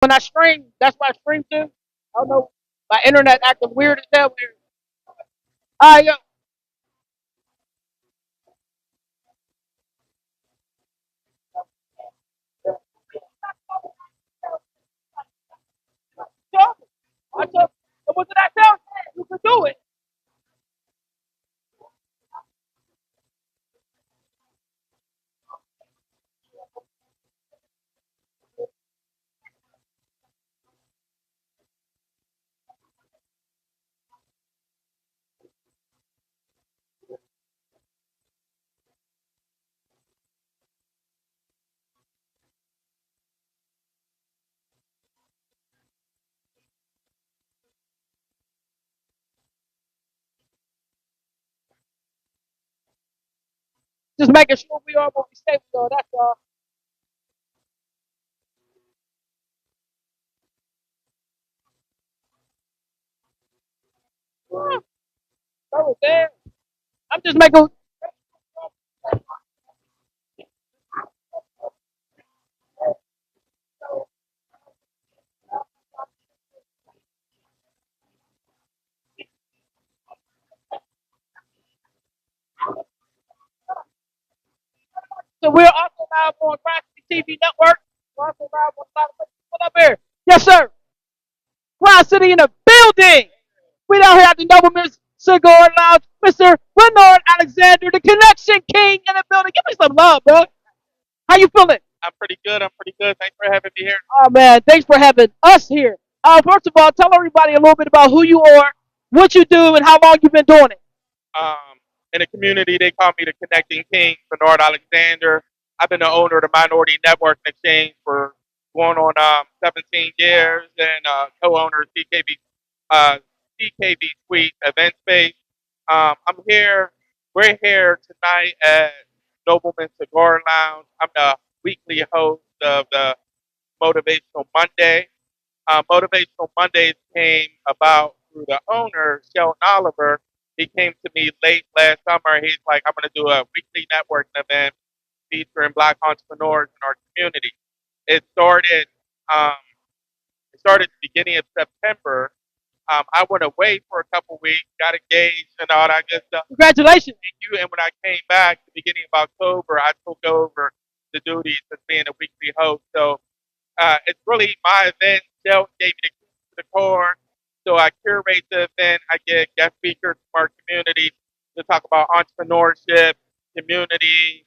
When I stream, that's what I stream to. I don't know. My internet acting weird as hell. All right, yo. I told you, what did I tell you? You could do it. Just making sure we are what we say we are. That's all. That was there. I'm just making. So we're also live on GCTv Network. We're also live on a lot of places. What up here? Yes, sir. Cloud City in the building. We down here at the Noblemen Cigar Lounge. Mr. Renard Alexander, the Connection King in the building. Give me some love, bro. How you feeling? I'm pretty good. I'm pretty good. Thanks for having me here. Oh man, thanks for having us here. First of all, tell everybody a little bit about who you are, what you do, and how long you've been doing it. In the community, they call me the Connecting King, Bernard Alexander. I've been the owner of the Minority Network and Exchange for going on 17 years, and co-owner of CKV Suite Event Space. I'm here. We're here tonight at Noblemen Cigar Lounge. I'm the weekly host of the Motivational Monday. Motivational Mondays came about through the owner, Sheldon Oliver. He came to me late last summer. He's like, I'm going to do a weekly networking event featuring Black entrepreneurs in our community. It started. Um, it started at the beginning of September. I went away for a couple weeks, got engaged, and all that good stuff. Congratulations. Thank you. And when I came back at the beginning of October, I took over the duties of being a weekly host. So it's really my event. Shell gave me the keys to the car. So I curate the event. I get guest speakers from our community to talk about entrepreneurship, community,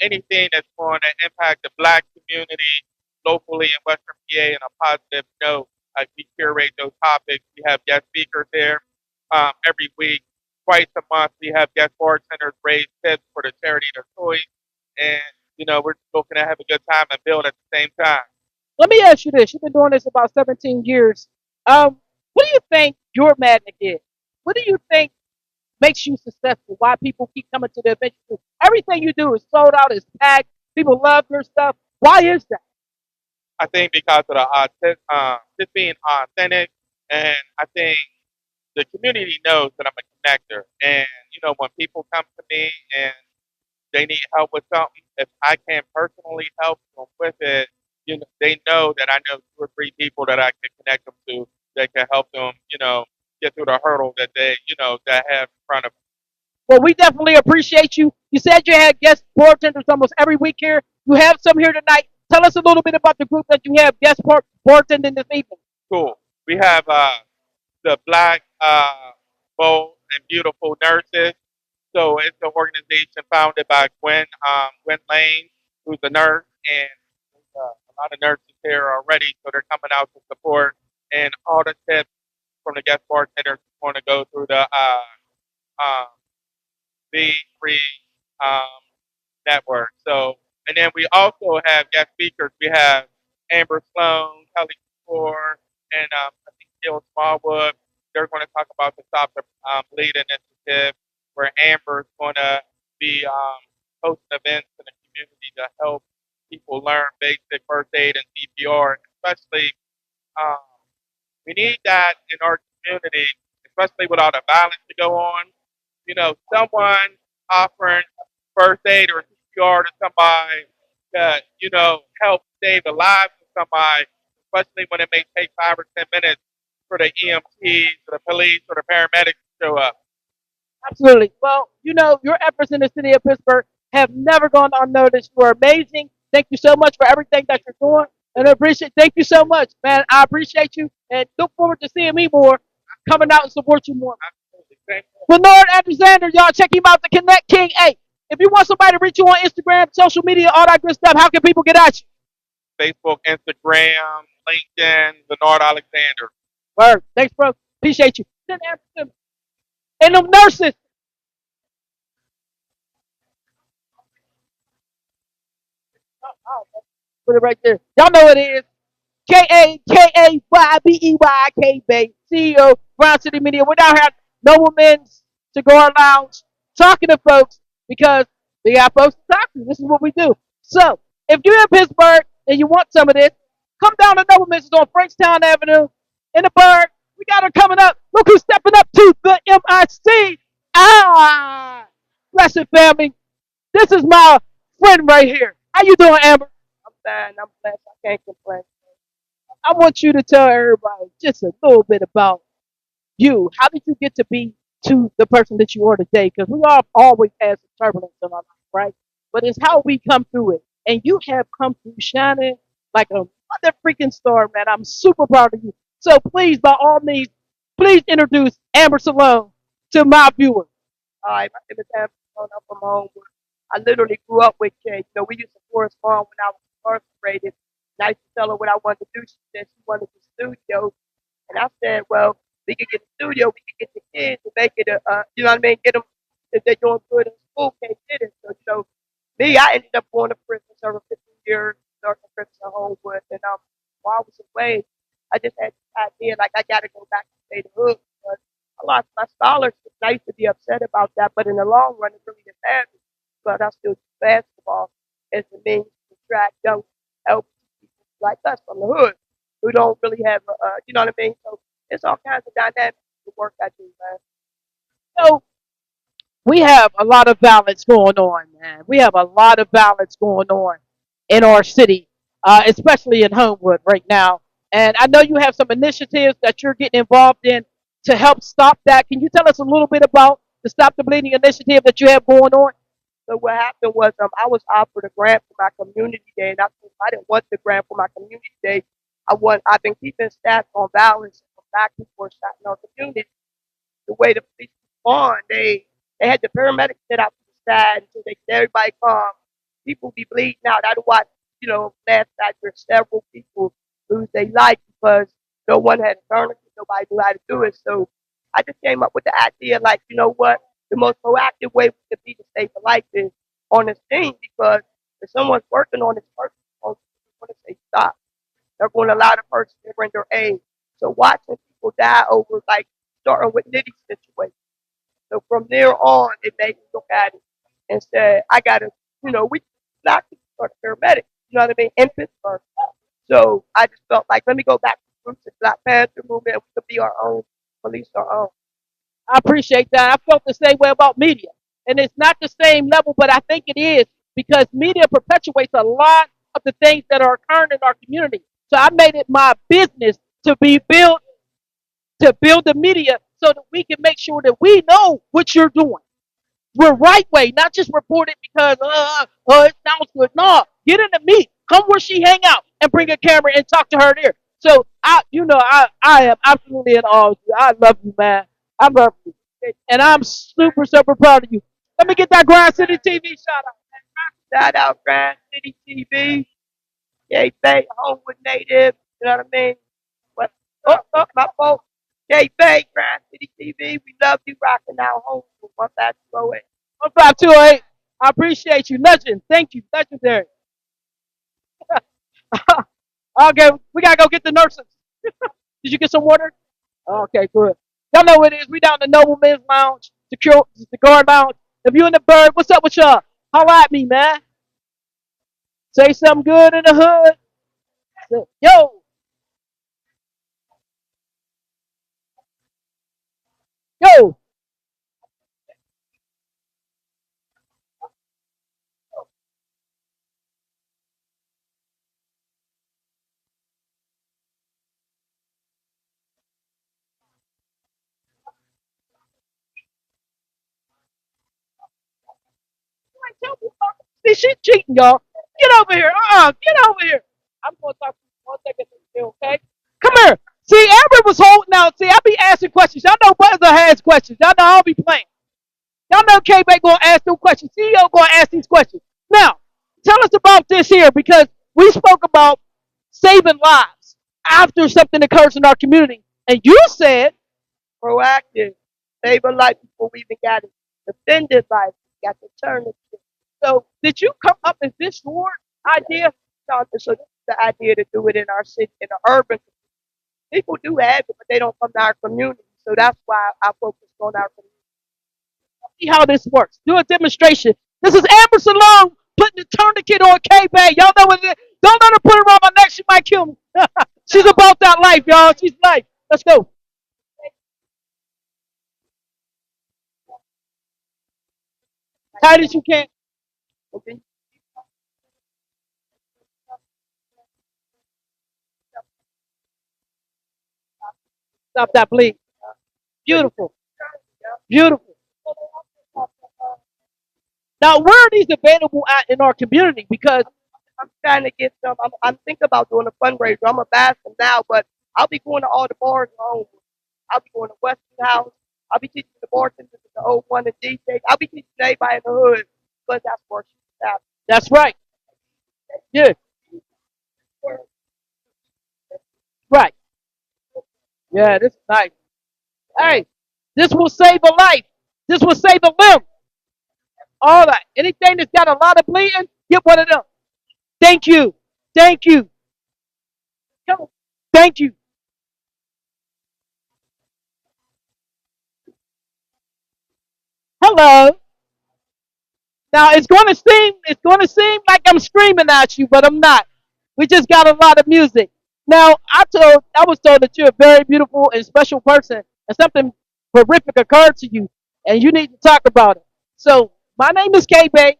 anything that's going to impact the black community locally in Western PA in a positive note. We curate those topics. We have guest speakers there every week. Twice a month, we have guest bartenders raise tips for the charity of their choice. And, we're looking to have a good time and build at the same time. Let me ask you this. You've been doing this about 17 years. What do you think your magic is? What do you think makes you successful? Why people keep coming to the event? Everything you do is sold out, is packed. People love your stuff. Why is that? I think because of just being authentic, and I think the community knows that I'm a connector. And when people come to me and they need help with something, if I can personally help them with it, they know that I know two or three people that I can connect them to that can help them, get through the hurdle that that have in front of them. Well, we definitely appreciate you. You said you had guest bartenders almost every week here. You have some here tonight. Tell us a little bit about the group that you have guest bartending this evening. Cool. We have the Black Bold and Beautiful Nurses. So it's an organization founded by Gwen Lane, who's a nurse, and there's a lot of nurses here already, so they're coming out to support. And all the tips from the guest bartenders is going to go through the um, V3 um, network. So, and then we also have guest speakers. We have Amber Sloan, Kelly Kapoor, and I think Jill Smallwood. They're going to talk about the Stop the Bleed initiative, where Amber's going to be hosting events in the community to help people learn basic first aid and CPR, especially um, we need that in our community, especially with all the violence to go on. Someone offering first aid or CPR to somebody that, help save the lives of somebody. especially when it may take 5 or 10 minutes for the EMTs, or the police, or the paramedics to show up. Absolutely. Well, your efforts in the city of Pittsburgh have never gone unnoticed. You are amazing. Thank you so much for everything that you're doing. And I appreciate thank you so much, man. I appreciate you and look forward to seeing me more, coming out and support you more. Absolutely. Thank you. Bernard Alexander, y'all check him out, the Connect King. Hey, if you want somebody to reach you on Instagram, social media, all that good stuff, how can people get at you? Facebook, Instagram, LinkedIn, Bernard Alexander. Word. Thanks, bro. Appreciate you. And them nurses. Put it right there. Y'all know what it is. Kakyeyke, babe. CEO, Brown City Media. We're down here at Noblemen's Cigar Lounge talking to folks because we got folks to talk to. This is what we do. So, if you're in Pittsburgh and you want some of this, come down to Noblemen's. It's on Frankstown Avenue in the Burg. We got her coming up. Look who's stepping up to the MIC. Ah, blessed family. This is my friend right here. How you doing, Amber? I'm fine. I'm blessed. I can't complain. I want you to tell everybody just a little bit about you. How did you get to be to the person that you are today? Because we all always had some turbulence in our life, right? But it's how we come through it. And you have come through shining like a mother freaking star, man. I'm super proud of you. So please, by all means, please introduce Amber Salone to my viewers. Hi, my name is Amber Salone. I'm from Homewood. I literally grew up with Kay. We used to correspond when I was incarcerated. And I used to tell her what I wanted to do. She said she wanted the studio. And I said, well, we could get a studio, we could get the kids to make it you know what I mean, get them, if they're doing good in school, can't get it. So, me, I ended up going to prison, serving 15 years, starting in prison in Homewood. And while I was away, I just had this idea, like, I got to go back and stay the hood because I lost my scholarship. And I used to be upset about that, but in the long run, it really didn't matter. But I still do basketball as a means to attract young, help people like us from the hood who don't really have, you know what I mean? So it's all kinds of dynamics to work I do, man. So we have a lot of violence going on, man. We have a lot of violence going on in our city, especially in Homewood right now. And I know you have some initiatives that you're getting involved in to help stop that. Can you tell us a little bit about the Stop the Bleeding initiative that you have going on? So what happened was I was offered a grant for my community day, and I didn't want the grant for my community day. I've been keeping stats on violence from black people who are shot in our community. The way the police respond, they had the paramedics set out to the side until they get everybody calm. People be bleeding out. I watched, last factor several people lose their life because no one had a tourniquet, nobody knew how to do it. So I just came up with the idea, like, you know what? The most proactive way we could be to save a life is on the scene because if someone's working on this person, they're going to say stop. They're going to allow the person to render aid. So watching people die over, like, starting with Nitty's situation. So from there on, it made me look at it and said, I got to, we black people start paramedics, you know what I mean, in Pittsburgh. So I just felt like, let me go back to the roots of Black Panther movement and we could be our own, police our own. I appreciate that. I felt the same way about media. And it's not the same level, but I think it is because media perpetuates a lot of the things that are occurring in our community. So I made it my business to be built to build the media so that we can make sure that we know what you're doing. We're right way, not just report it because it sounds good. No, get in the meet. Come where she hang out and bring a camera and talk to her there. So I am absolutely in awe of you. I love you, man. I love you, and I'm super super proud of you. Let me get that Grind City TV shout out. Shout out Grind City TV. Yay, Bay, Homewood native. You know what I mean? But my folks. Yay, Bay, Grind City TV. We love you rocking out Homewood 1528. 1528. I appreciate you. Legend. Thank you. Legendary. Okay, we gotta go get the nurses. Did you get some water? Okay, good. Y'all know what it is. We down the Noblemen's Lounge, Cigar Lounge. If you in the bird, what's up with y'all? Holla at me, man. Say something good in the hood. Yo, yo. See, she's cheating, y'all. Get over here. Get over here. I'm going to talk to you one second, okay? Come here. See, Amber was holding out. See, I be asking questions. Y'all know Buzzer has questions. Y'all know I don't be playing. Y'all know K-Bay going to ask them questions. CEO going to ask these questions. Now, tell us about this here because we spoke about saving lives after something occurs in our community. And you said proactive, save a life before we even got it. Defended life, got to turn it. So, did you come up? Is this your idea? So, this is the idea to do it in our city, in the urban. People do have it, but they don't come to our community. So that's why I focus on our community. See how this works. Do a demonstration. This is Amber Salone putting the tourniquet on K-Bay. Y'all know what it is. Don't let her put it around my neck. She might kill me. She's about that life, y'all. She's life. Let's go. Tight as you can. Okay. Stop that bleed. Beautiful. Beautiful. Now, where are these available at in our community? Because I'm trying to get some. I'm thinking about doing a fundraiser. I'm a bastard now, but I'll be going to all the bars in home. I'll be going to Western House. I'll be teaching the bartenders at the old one and DJ. I'll be teaching everybody in the hood, but that's where she's at. That's right. Yeah. Right. Yeah, this is nice. Hey, this will save a life. This will save a limb. All that. Anything that's got a lot of bleeding, get one of them. Thank you. Thank you. Thank you. Hello. Now it's going to seem like I'm screaming at you, but I'm not. We just got a lot of music. Now I was told that you're a very beautiful and special person, and something horrific occurred to you, and you need to talk about it. So my name is K Bay.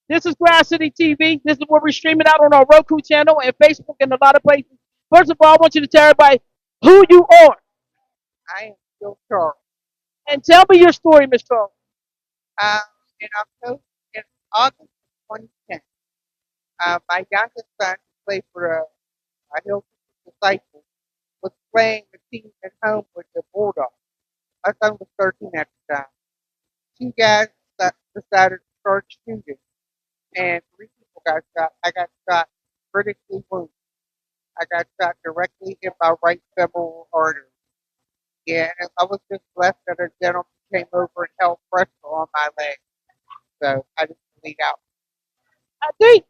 This is Grass City TV. This is where we're streaming out on our Roku channel and Facebook and a lot of places. First of all, I want you to tell everybody who you are. I am Bill Charles. And tell me your story, Miss Charles. Um, in October, in August 2010, my youngest son, who played for a Hill Disciple, was playing the team at home with the Bulldogs. My son was 13 at the time. Two guys decided to start shooting, and three people got shot. I got shot critically wounded. I got shot directly in my right femoral artery. Yeah, and I was just blessed that a gentleman came over and held pressure on my leg, so I didn't bleed out. I think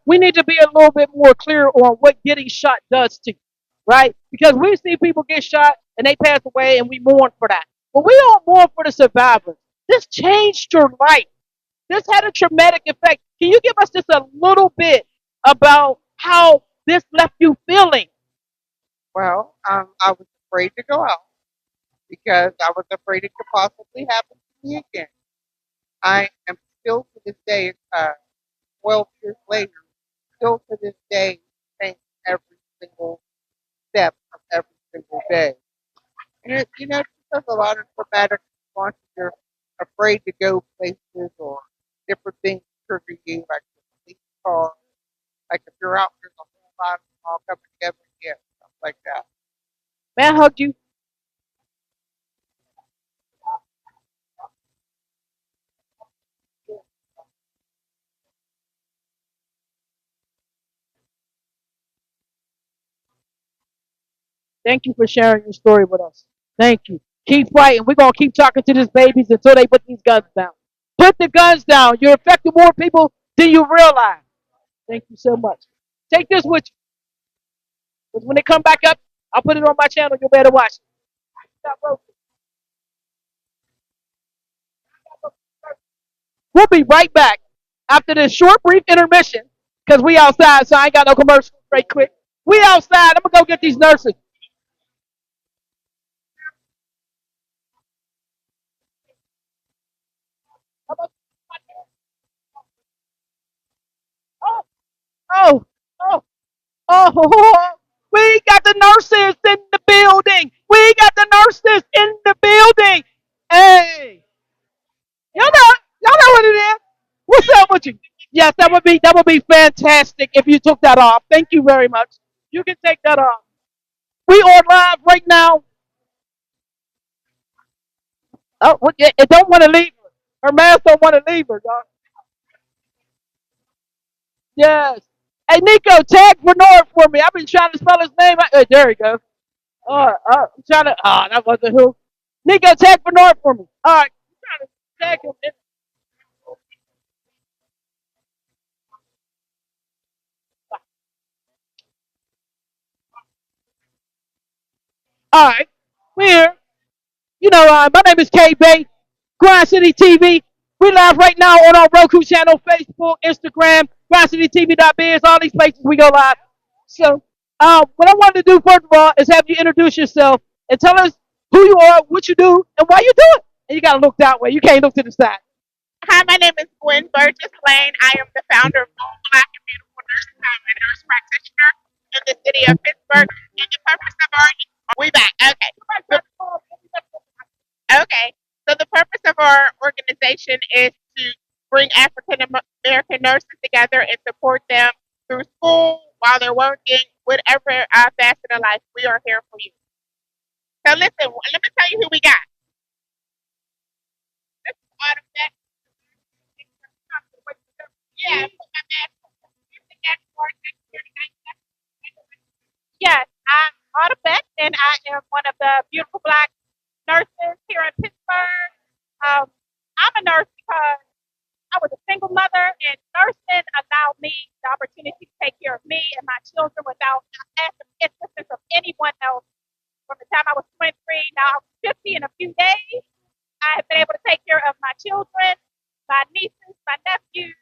we need to be a little bit more clear on what getting shot does to you, right? Because we see people get shot and they pass away and we mourn for that. But we don't mourn for the survivors. This changed your life. This had a traumatic effect. Can you give us just a little bit about how this left you feeling? Well, I was afraid to go out because I was afraid it could possibly happen to me again. I am still to this day, 12 years later, still to this day, think every single step of every single day. And it has a lot of traumatic responses. You're afraid to go places or different things trigger you, like the police car. Like if you're out, there's a whole lot of them all coming together, yeah, stuff like that. May I hug you? Thank you for sharing your story with us. Thank you. Keep fighting. We're going to keep talking to these babies until they put these guns down. Put the guns down. You're affecting more people than you realize. Thank you so much. Take this with you. Because when they come back up, I'll put it on my channel. You better watch it. We'll be right back after this short, brief intermission because we outside, so I ain't got no commercials. Right quick. We outside. I'm going to go get these nurses. Oh, oh, oh, oh. We got the nurses in the building. We got the nurses in the building. Hey. Y'all know what it is. What's up with you? Yes, that that would be fantastic if you took that off. Thank you very much. You can take that off. We are live right now. Oh, it don't want to leave her. Her mask don't want to leave her, dog. Yes. Hey, Nico, tag Bernard for me. I've been trying to spell his name. There we go. I'm trying to. That wasn't who. Nico, tag Bernard for me. All right. I'm trying to tag him. All right. We're here. My name is K Bay, Grind City TV. We live right now on our Roku channel, Facebook, Instagram, GrindCityTV.biz, all these places we go live. So, what I wanted to do first of all is have you introduce yourself and tell us who you are, what you do, and why you do it. And you gotta look that way. You can't look to the side. Hi, my name is Gwen Burgess Lane. I am the founder of Bold Black and Beautiful Nursing Home and nurse practitioner in the city of Pittsburgh. And the purpose of our we back. Okay. Okay. So the purpose of our organization is to bring African American nurses together and support them through school while they're working, whatever facet of life. We are here for you. So listen, let me tell you who we got. This is Autumn Beck. Yeah, put my mask on. Yes, I'm Autumn Beck, and I am one of the beautiful black nurses here in Pittsburgh. I'm a nurse because I was a single mother, and nursing allowed me the opportunity to take care of me and my children without the assistance of anyone else. From the time I was 23, now I'm 50 in a few days. I have been able to take care of my children, my nieces, my nephews,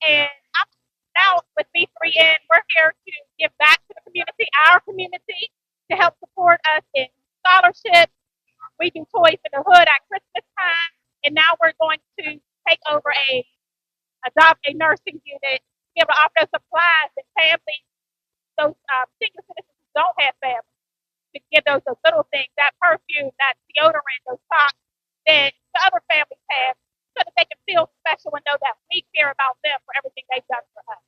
and I'm now with B3N. We're here to give back to the community, our community, to help support us in scholarships. We do Toys in the Hood at Christmas time, and now we're going to take over adopt a nursing unit, be able to offer supplies and families, those senior citizens who don't have families, to give those little things, that perfume, that deodorant, those socks that the other families have, so that they can feel special and know that we care about them for everything they've done for us.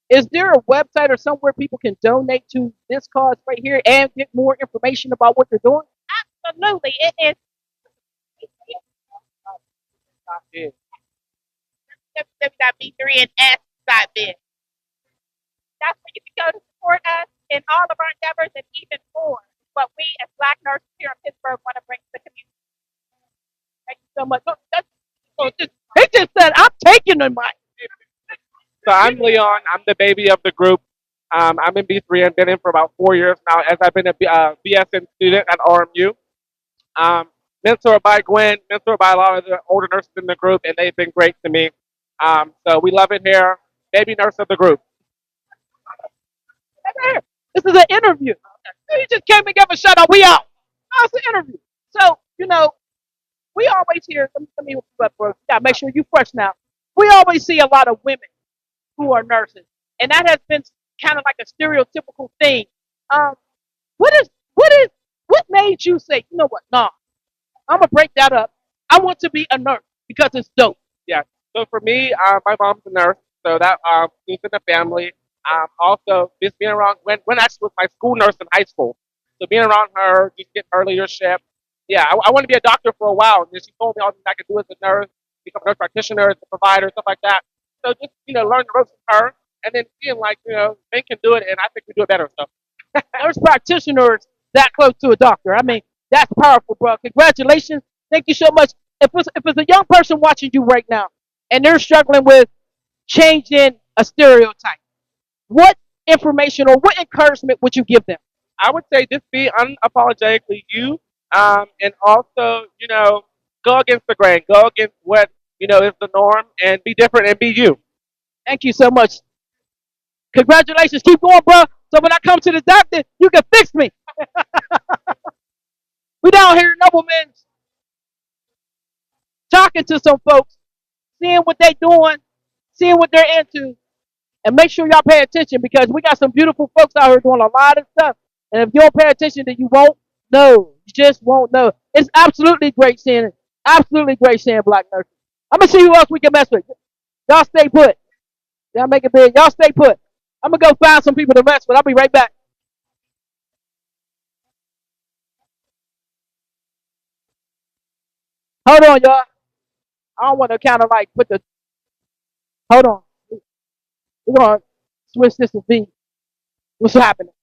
Is there a website or somewhere people can donate to this cause right here and get more information about what you're doing? Absolutely. It is Yeah. www.b3ns.biz. That's where you can go to support us in all of our endeavors and even more. What we as Black nurses here in Pittsburgh want to bring to the community. Thank you so much. He just said, I'm taking the mic. So I'm Leon. I'm the baby of the group. I'm in B3 and been in for about 4 years now as I've been a BSN student at RMU. Mentored by Gwen, mentored by a lot of the older nurses in the group, and they've been great to me. So we love it here. Baby nurse of the group. This is an interview. You just came and gave a shout out. We out. Oh, it's an interview. So, we always hear, let me bro. Yeah, make sure you fresh now. We always see a lot of women who are nurses. And that has been kind of like a stereotypical thing. Um, what made you say, you know what? Nah, I'm gonna break that up. I want to be a nurse because it's dope. Yeah. So for me, my mom's a nurse, so that is in the family. Also, just being around when actually was my school nurse in high school, so being around her, just get her leadership. Yeah, I wanted to be a doctor for a while, and then she told me all the things I could do as a nurse, become a nurse practitioner, as a provider, stuff like that. So just learn the ropes from her, and then seeing like they can do it, and I think we do it better. So Nurse practitioners that close to a doctor. I mean, that's powerful, bro. Congratulations. Thank you so much. If it's a young person watching you right now and they're struggling with changing a stereotype, what information or what encouragement would you give them? I would say just be unapologetically you, and also go against the grain, go against what is the norm, and be different and be you. Thank you so much. Congratulations. Keep going, bro. So when I come to the doctor, you can fix me. We down here in Noblemen talking to some folks, seeing what they doing, seeing what they're into, and make sure y'all pay attention because we got some beautiful folks out here doing a lot of stuff. And if you don't pay attention, then you won't know. You just won't know. It's absolutely great seeing black nurses. I'm gonna see who else we can mess with. Y'all stay put. Y'all make it big. Y'all stay put. I'm gonna go find some people to rest, but I'll be right back. Hold on, y'all. I don't want to kind of like put the. Hold on. We're gonna switch this to B. What's happening?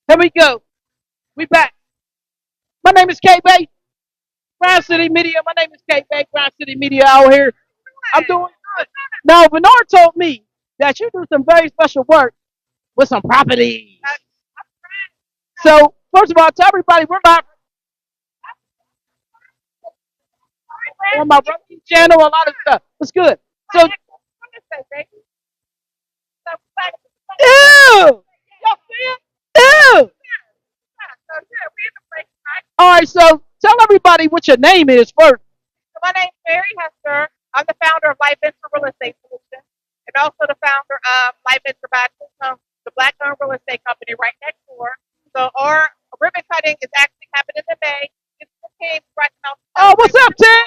Here we go. We back. My name is K Bay. Grind City Media. My name is K Bay. Grind City Media out here. I'm doing good. Now, Bernard told me that you do some very special work with some properties. So, first of all, tell everybody we're live on my brother's channel, a lot of stuff. It's good. So, ew! Y'all see it? Ew! All right, so tell everybody what your name is first. My name's Mary Hester. I'm the founder of Life Venture Real Estate Solutions and also the founder of Life Venture Bachelors, the black owned real estate company right next door. So our ribbon cutting is actually happening in May. It's the team right now. Oh, what's up, Tim?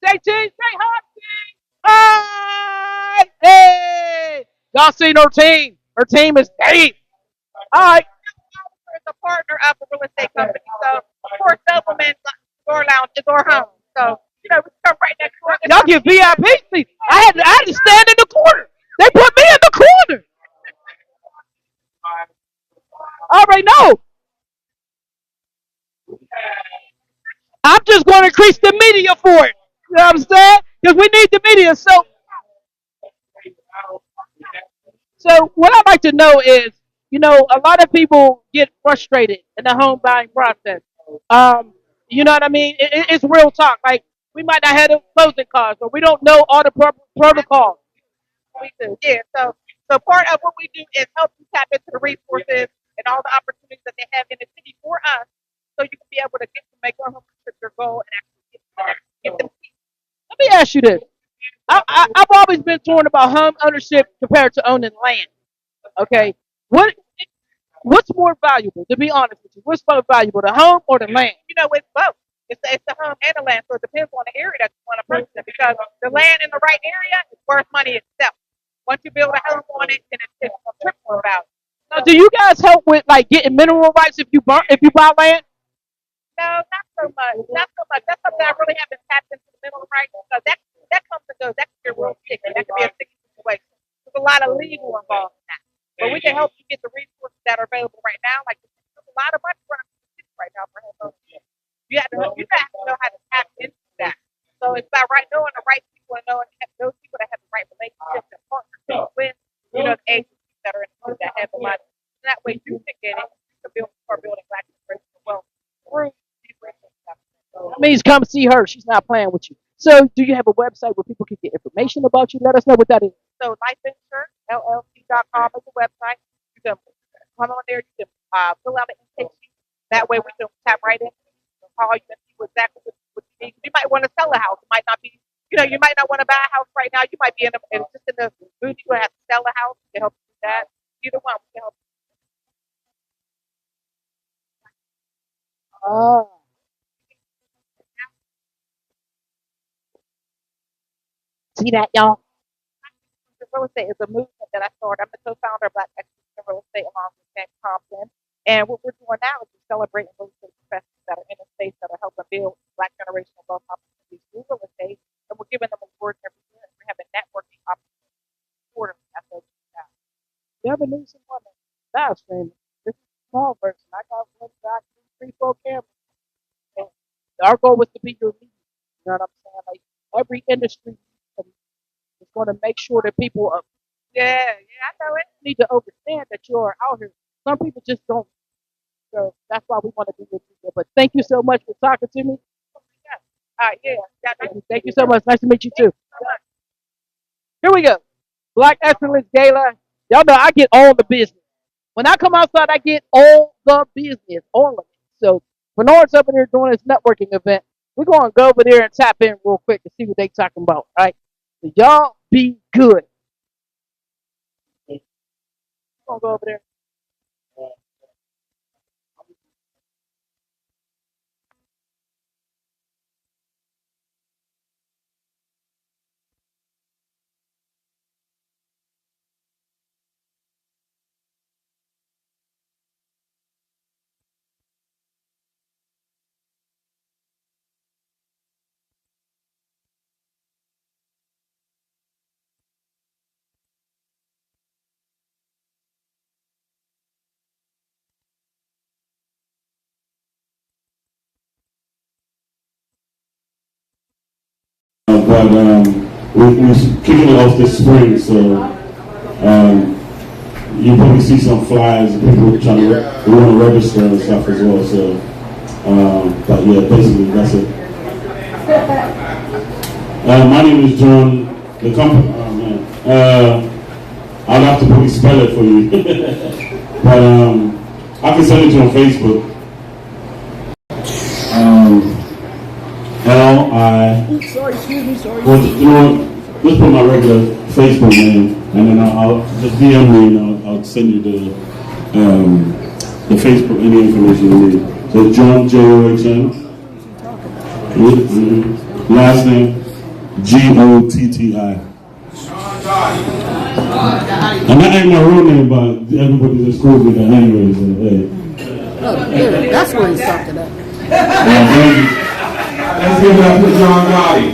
Say Tim, say hi, Tim. Hi! Hey! Y'all seen her team. Her team is deep. All right. Is a partner of a real estate company. So, of course, Noblemen Cigar Lounge is our home. So, You know, we come right next door. Y'all get VIP seats. I had to stand in the corner. They put me in the corner. I already know. I'm just going to increase the media for it. You know what I'm saying? Because we need the media. So what I'd like to know is, a lot of people get frustrated in the home buying process. Um, you know what I mean? It's real talk. Like we might not have the closing costs, or we don't know all the protocols. We do, yeah. So part of what we do is help you tap into the resources and all the opportunities that they have in the city for us, so you can be able to get to make your home ownership your goal and actually get them. Let me ask you this. I've always been torn about home ownership compared to owning land. Okay, what's more valuable? To be honest with you, what's more valuable, the home or the land? You know, it's both. It's the home and the land, so it depends on the area that you want to purchase it. Because the land in the right area is worth money itself. Once you build a home on it, then it's triple in value. Now, do you guys help with like getting mineral rights if you buy land? No, not so much. Not so much. That's something I really haven't tapped into the mineral rights, because that comes and goes. That can be real sticky. That can be a sticky situation. There's a lot of legal involved in that. But we can help you get the resources that are available right now. Like there's a lot of money running through the city right now for home ownership. You have to know how to tap into that. So it's about knowing the right people and knowing those people that have the right relationships and partnerships with, the agencies that are in the city that have the money. And that way you can get it. You can start building black generational wealth through these resources. That means come see her. She's not playing with you. So, do you have a website where people can get information about you? Let us know what that is. So, lifeinsurance.llc.com is the website. You can come on there. You can fill out an intake sheet. That way, we can tap right in. Call you and see exactly what you need. You might want to sell a house. It might not be, you might not want to buy a house right now. You might be just in the mood. You have to sell a house. We can help you do that. Either one, we can help you. See that, y'all? Real estate is a movement that I started. I'm the co-founder of Black Excellence in Real Estate along with James Thompson. And what we're doing now is we're celebrating real estate professionals that are in the space that are helping build Black generational wealth opportunities through real estate. And we're giving them awards every year. And we're having networking opportunities quarterly. That's what we have. You ever knew someone that live streaming? This is a small version. I got 3, 4 cameras. And our goal was to be your leader. You know what I'm saying? Like every industry is going to make sure that people I know it. need to understand that you are out here. Some people just don't. So that's why we want to do this. But thank you so much for talking to me. Thank you so much. Nice to meet you too. Here we go. Black Excellence Gala. Y'all know I get all the business. When I come outside, I get all the business, all of it. So Bernard's over there doing this networking event. We're going to go over there and tap in real quick and see what they talking about. All right. So y'all be good. We're going to go over there. But we're kicking it off this spring, so you probably see some flyers and people trying to want to register and stuff as well. So, but yeah, basically that's it. My name is John. The company, I'll have to probably spell it for you, but I can send it to you on Facebook. L-I. Sorry, excuse me, sorry. Well, you know what? Just put my regular Facebook name, and then I'll just DM me, and I'll send you the Facebook, any information you need. So John, John. Last name Gotti. And that ain't my real name, but everybody just calls me that anyway. So, hey. Oh, yeah, that's where he stopped it at. Let's give it up to John Gotti.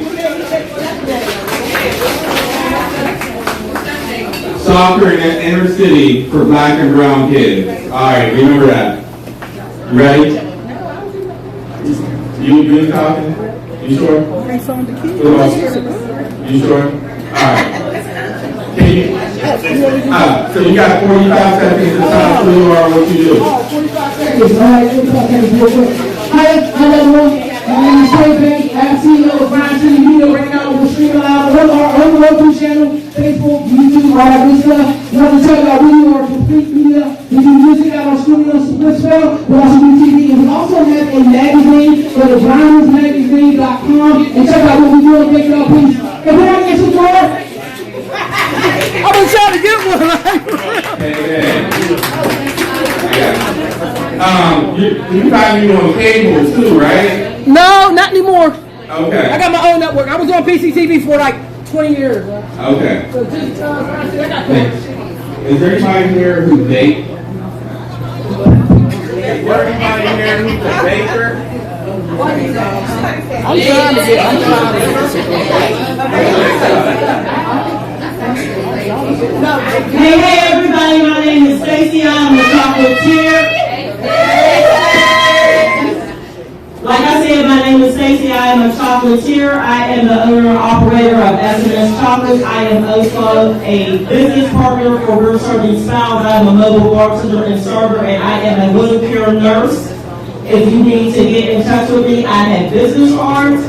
Soccer in the inner city for black and brown kids. All right, remember that. You ready? You talking? You sure? You sure? All right. Can you? So you got 45 seconds to tell who you are and what you do. Hi, everyone. My name is Trey Bank. I'm CEO of Brian City Media. Right now, we're streaming live on our own YouTube channel, Facebook, YouTube, all that good stuff. I want to tell you about we are complete media. We do music out on studio Splitsville. We also do TV. And we also have a magazine. Go to briansmagazine.com and check out what we do and make it up, please. If we don't get some more, I've been trying to get one. You probably on cables too, right? No, not anymore. Okay. I got my own network. I was on PCTV for like 20 years. Okay. So just, is there anybody here who's baked? Is there anybody here who's a baker? I'm trying to Hey everybody, my name is Stacy. I'm a chocolatier. Like I said, my name is Stacy. I am a chocolatier. I am the owner and operator of S&S Chocolates. I am also a business partner for We're Serving Styles. I am a mobile bartender and server, and I am a wound care nurse. If you need to get in touch with me, I have business cards.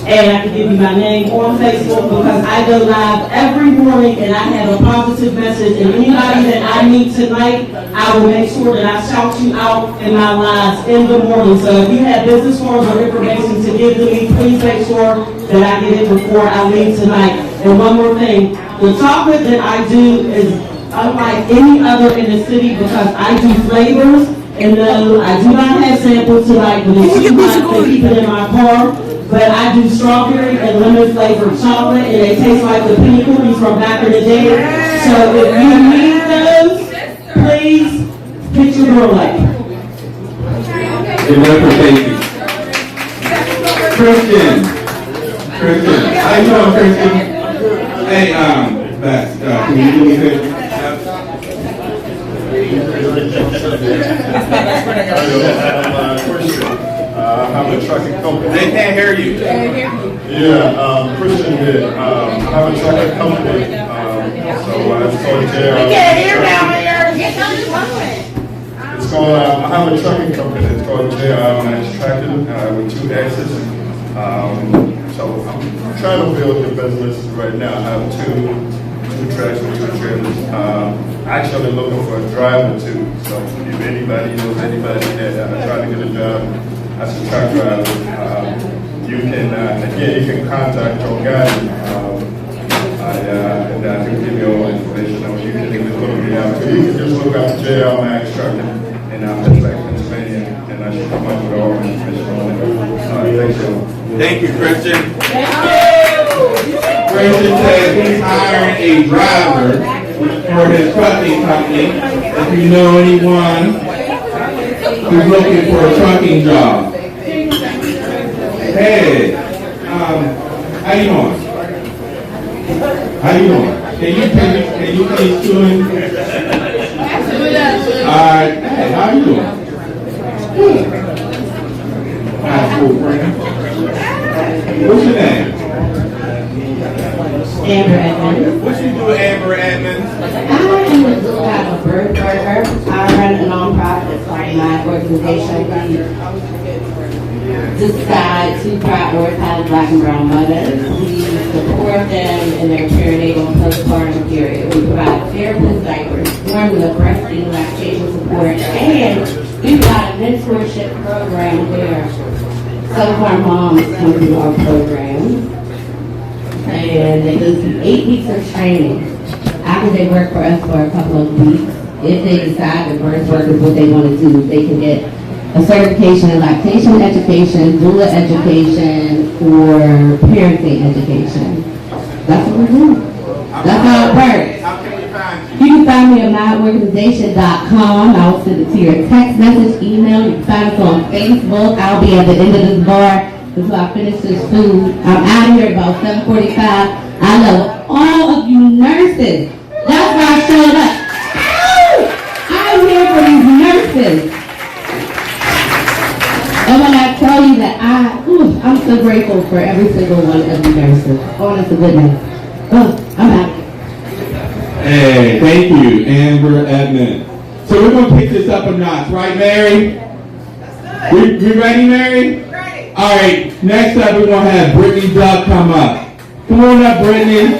And I can give you my name on Facebook because I go live every morning and I have a positive message. And anybody that I meet tonight, I will make sure that I shout you out in my lives in the morning. So if you have business cards or information to give to me, please make sure that I get it before I leave tonight. And one more thing, the chocolate that I do is unlike any other in the city because I do flavors. And no, I do not have samples tonight, but it's too hot to keep it in my car. But I do strawberry and lemon flavored chocolate, and they taste like the penny cookies from back in the day. So if you need those, please pick your girl up. Give it up for Stacy. Christian. How you doing, Christian? Hey, can you do me a favor? I have a trucking company. They can't hear you. Yeah, Christian did. I have a trucking company. So I told Jerry. We can't hear down here. It's called, I have a trucking company. It's called JR Max Tracking with 2 X's. So I'm trying to build the business right now. I have two tracks with 2 trailers. Actually looking for a driver too. So if anybody knows anybody that trying to get a job as a truck driver, you can again you can contact your guy. And I can give you all the information on. You can even look me out. You can just look up JR Max Trucking in Pittsburgh, Pennsylvania, and I should come up with all the information on it. Thank you. Thank you, Christian. Christian says he's hiring a driver for his trucking company. If you know anyone who's looking for a trucking job. Hey, how you doing? How you doing? Can you please tune? Alright, hey, how you doing? Good. High school friend. What's your name? Amber Edmonds. What you do, Amber Edmonds? I am a little kind of bird worker. I run a nonprofit. It's part of my organization. We decide to prioritize Black and brown mothers. We support them in their perinatal and postpartum period. We provide therapists, diapers, formula, breastfeeding, lactation support, and we've got a mentorship program where some of our moms come through our program. And they go through 8 weeks of training. After they work for us for a couple of weeks, if they decide that birth work is what they want to do, they can get a certification in lactation education, doula education, or parenting education. That's what we're doing. That's how it works. How can we find you? You can can find me at myorganization.com. I'll send it to your text message, email. You can find us on Facebook. I'll be at the end of this bar until I finish this food. I'm out of here about 7:45. I love all of you nurses. That's why I showed up. I'm here for these nurses. And when I tell you that I'm so grateful for every single one of you nurses. Honest to goodness. I'm out. Hey, thank you, Amber Edmond. So we're going to pick this up a notch, right, Mary? We ready, Mary? Ready. All right, next up we're going to have Brittany Duck come up. Come on up, Brittany.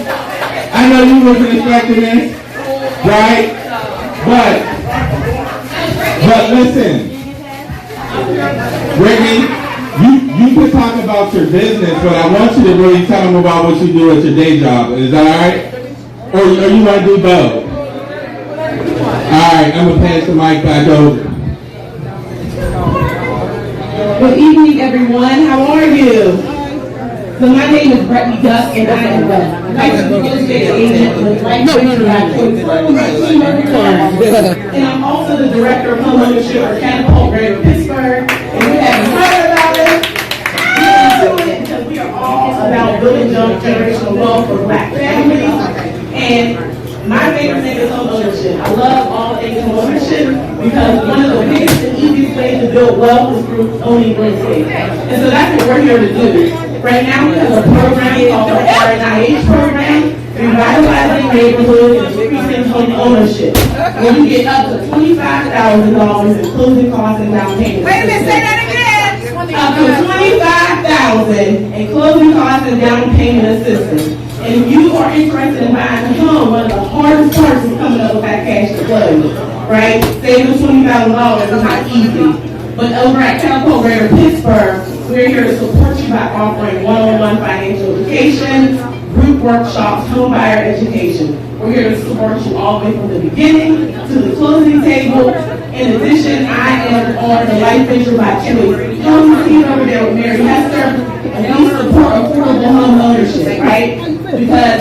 I know you wasn't expecting this, right? But listen, Brittany, you can talk about your business, but I want you to really tell them about what you do at your day job. Is that all right? Or you want to do both? All right, I'm going to pass the mic back over. Good evening, everyone. How are you? So my name is Brittany Duck, and I am the licensed real estate agent with and I'm also the director of homeownership for Catapult Greater Pittsburgh. And we have heard about it. We are doing it because we are all about building generational wealth for Black families. And my favorite thing is homeownership. I love all things homeownership because one of the biggest and easiest ways to build wealth is through owning real estate. And so that's what we're here to do. Right now we have a program called the RNIH program, Revitalizing Neighborhoods and Increasing Home Ownership, where you get up to $25,000 in closing costs and down payment. Wait a minute, say that again. Up to $25,000 in closing costs and down payment assistance. And if you are interested in buying a home, one of the hardest parts is coming up with that cash to close, right? Saving $20,000 is not easy. But over at Catapult Greater Pittsburgh, we're here to support you by offering one-on-one financial education, group workshops, home buyer education. We're here to support you all the way from the beginning to the closing table. In addition, I am on the Life Venture by Choice. Come see over there with Mary Hester, and we support affordable home ownership, right? Because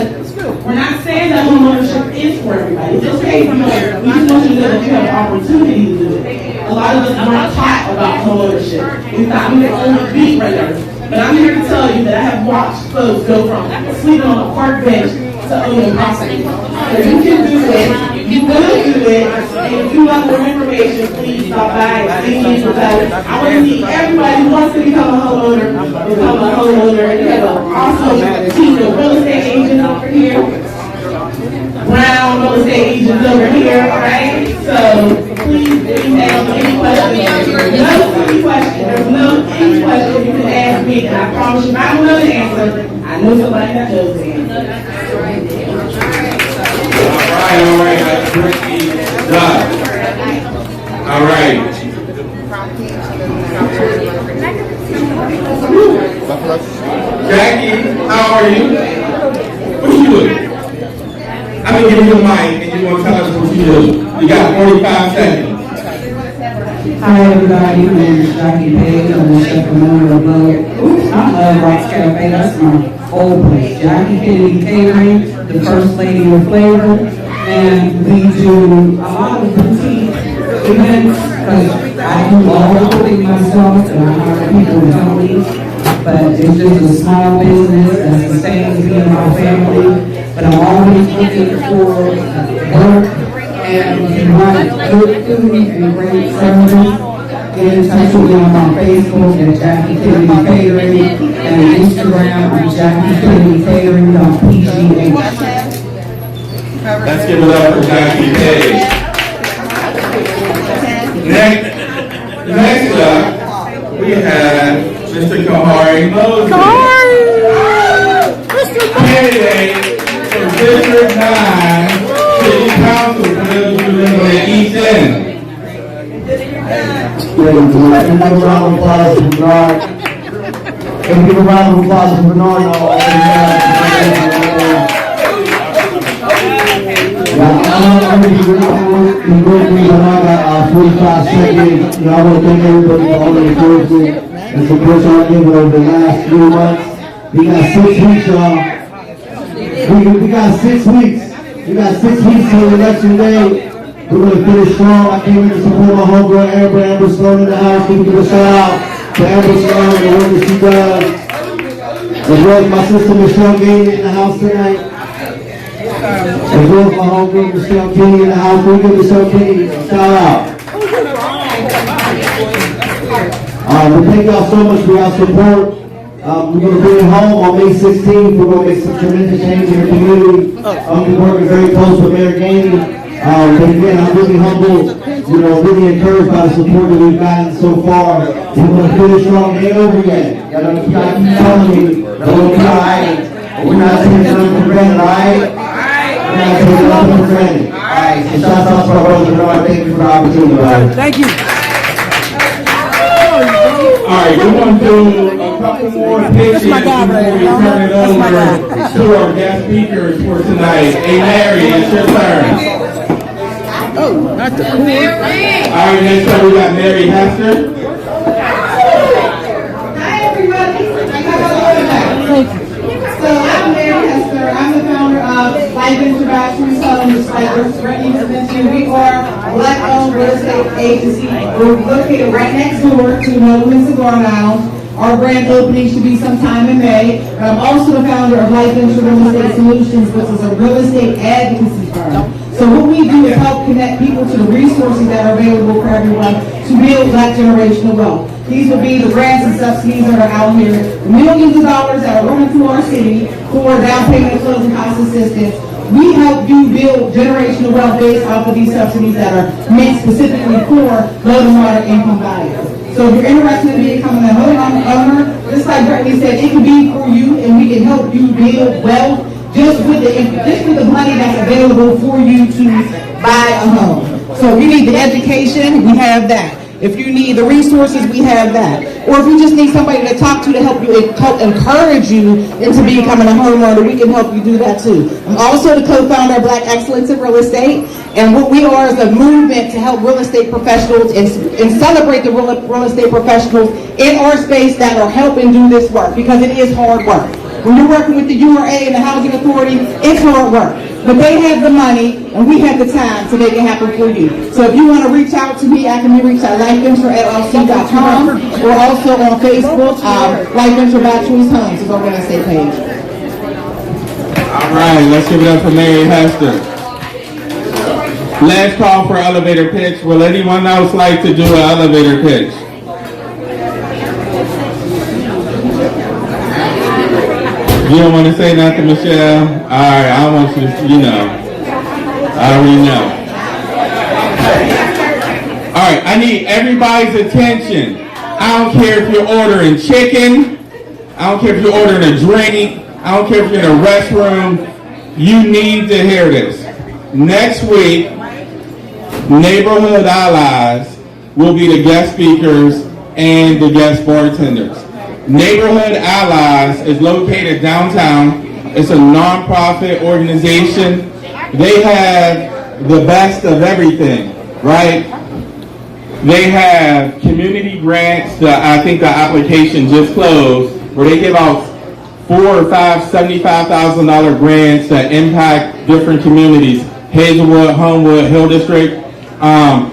we're not saying that home ownership is for everybody. It's okay for you. We just want you to know that you have an opportunity to do it. A lot of us weren't taught about home ownership. We thought we were only beat renters. But I'm here to tell you that I have watched folks go from sleeping on a park bench to owning property. So you can do it. You will do it. And if you want more information, please stop by and see me because I want to see everybody who wants to become a homeowner become a homeowner. And we have an awesome team of real estate agents over here. Brown real estate agents over here, all right? So please have any questions. There's no any question you can ask me, and I promise you, if I don't know the answer, I know somebody that knows the answer. All right, that's Brittany Duck. All right. Jackie, how are you? What you doing? I'm going to give you the mic and you're going to tell us what you do. You got 45 seconds. Hi everybody, my name is Jackie Page. I'm the chef and owner of I love Rock's Cafe. That's my old place. Jackie Kennedy Catering, the first lady of flavor. And we do a lot of boutique events because I do all the cooking myself and I hire people to help me. But it's just a small business that sustains me and my family. But I'm always looking for work, and if you want good food and great service, get in touch with me on my Facebook at Jackie Kennedy Catering and on Instagram at JackieKennedyCatering.pgh. Let's give it up for Jackie Page. Next up, we have Mr. Kahari Moses. Candidate for District 9 City Council for those who live on the East End. Give a round of applause for Bernard. Give a round of applause for Bernard. I'm going to be working on 45 seconds. I want to thank everybody for all the encouragement and support y'all given over the last 3 months. We got 6 weeks, y'all. We got 6 weeks. We got 6 weeks till election day. We're going to finish strong. I came here to support my homegirl Amber Sloan in the house. We can give a shout out to Amber Sloan and the work that she does. As well as my sister Michelle Gaines in the house tonight. As well as my homegirl Michelle King in the house. We give Michelle King a shout out. We thank y'all so much for y'all support. We're going to bring it home on May 16th. We're going to make some tremendous change in the community. We're working very close with Mayor Gaines. But again, I'm really humbled, really encouraged by the support that we've gotten so far. We're going to finish strong. It ain't over yet. Y'all keep telling me, that we'll be all right. But we're not taking nothing for granted, all right? We're not taking nothing for granted. All right, so shout out to our brother. Thank you for the opportunity, guys. Thank you. All right, we're going to do a couple more pictures before we turn it over to our guest speakers for tonight. Hey, Mary, it's your turn. Oh, not the cool. All right, next up we got Mary Hester. Hi, everybody. So I'm Mary Hester. I'm the founder of Life Interaction Homes, like Brittany has mentioned. We are a Black-owned real estate agency. We're located right next door to Noblemen Cigar Lounge. Our grand opening should be sometime in May. But I'm also the founder of Life Interaction Real Estate Solutions, which is a real estate advocacy firm. So what we do is help connect people to the resources that are available for everyone to build Black generational wealth. These will be the grants and subsidies that are out here, the millions of dollars that are running through our city for down payment and closing cost assistance. We help you build generational wealth based off of these subsidies that are meant specifically for low to moderate income buyers. So if you're interested in becoming a home owner, just like Brittany said, it can be for you, and we can help you build wealth just with the money that's available for you to buy a home. So if you need the education, we have that. If you need the resources, we have that. Or if you just need somebody to talk to help you, encourage you into becoming a homeowner, we can help you do that too. I'm also the co-founder of Black Excellence in Real Estate, and what we are is a movement to help real estate professionals and celebrate the real estate professionals in our space that are helping do this work, because it is hard work. When you're working with the URA and the Housing Authority, it's hard work. But they have the money, and we have the time to make it happen for you. So if you want to reach out to me, I can be reached at lifeventurellc.com, or also on Facebook, Life Venture Batteries Homes is our real estate page. All right, let's give it up for Mary Hester. Last call for elevator pitch. Will anyone else like to do an elevator pitch? You don't want to say nothing, Michelle? All right, I want you to, I already know. All right, I need everybody's attention. I don't care if you're ordering chicken. I don't care if you're ordering a drink. I don't care if you're in a restroom. You need to hear this. Next week, Neighborhood Allies will be the guest speakers and the guest bartenders. Neighborhood Allies is located downtown. It's a nonprofit organization. They have the best of everything, right? They have community grants that I think the application just closed, where they give out 4 or 5 $75,000 grants that impact different communities. Hazelwood, Homewood, Hill District.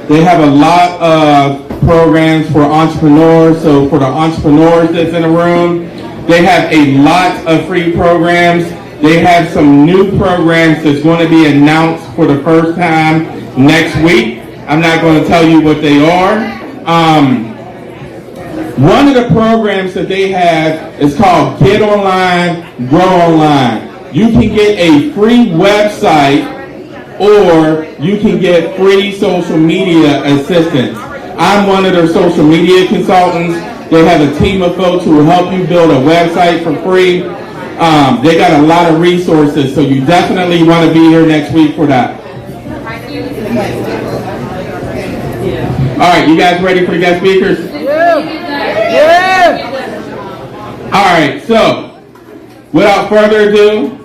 They have a lot of programs for entrepreneurs. So for the entrepreneurs that's in the room, they have a lot of free programs. They have some new programs that's going to be announced for the first time next week. I'm not going to tell you what they are. One of the programs that they have is called Get Online, Grow Online. You can get a free website, or you can get free social media assistance. I'm one of their social media consultants. They have a team of folks who will help you build a website for free. They got a lot of resources, so you definitely want to be here next week for that. All right, you guys ready for the guest speakers? Yeah. All right, so without further ado,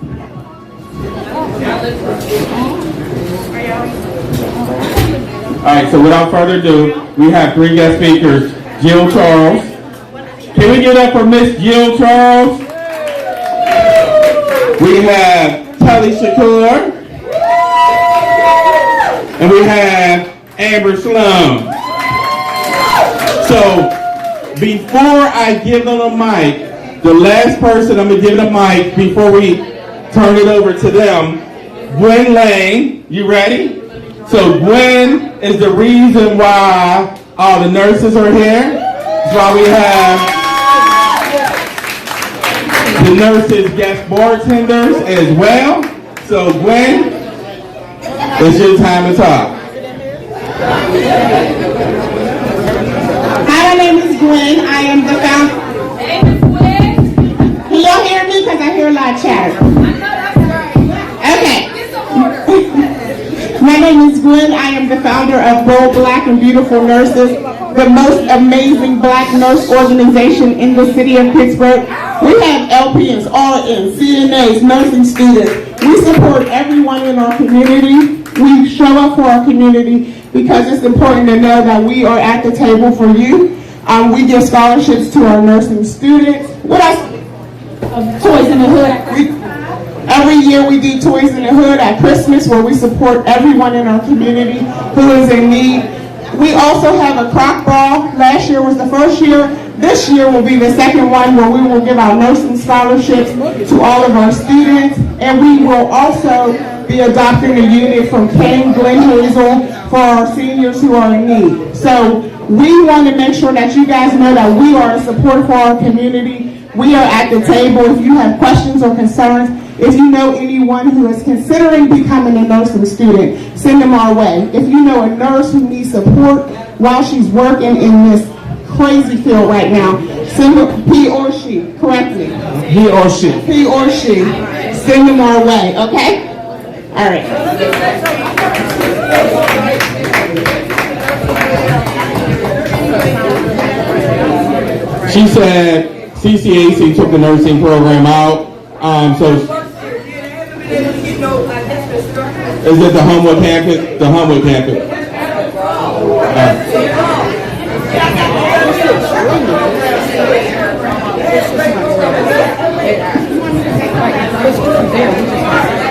we have 3 guest speakers. Jill Charles. Can we give it up for Miss Jill Charles? We have Telly Shakur. And we have Amber Sloan. So before I give them a mic, the last person I'm going to give the mic before we turn it over to them, Gwen Lane, you ready? So Gwen is the reason why all the nurses are here. That's why we have the nurses guest bartenders as well. So Gwen, it's your time to talk. Hi, my name is Gwen. I am the founder. Can y'all hear me? Because I hear a lot of chatter. Okay. My name is Gwen. I am the founder of Bold Black and Beautiful Nurses, the most amazing black nurse organization in the city of Pittsburgh. We have LPNs, RNs, CNAs, nursing students. We support everyone in our community. We show up for our community because it's important to know that we are at the table for you. We give scholarships to our nursing students. What else? Toys in the Hood. Every year we do Toys in the Hood at Christmas where we support everyone in our community who is in need. We also have a crock ball. Last year was the first year. This year will be the second one where we will give out nursing scholarships to all of our students. And we will also be adopting a unit from Kane Glen Hazel for our seniors who are in need. So we want to make sure that you guys know that we are a support for our community. We are at the table. If you have questions or concerns, if you know anyone who is considering becoming a nursing student, send them our way. If you know a nurse who needs support while she's working in this crazy field right now, send them, he or she, correctly. He or she. He or she, send them our way, okay? All right. She said CCAC took the nursing program out. Is it the Homewood campus? The Homewood campus.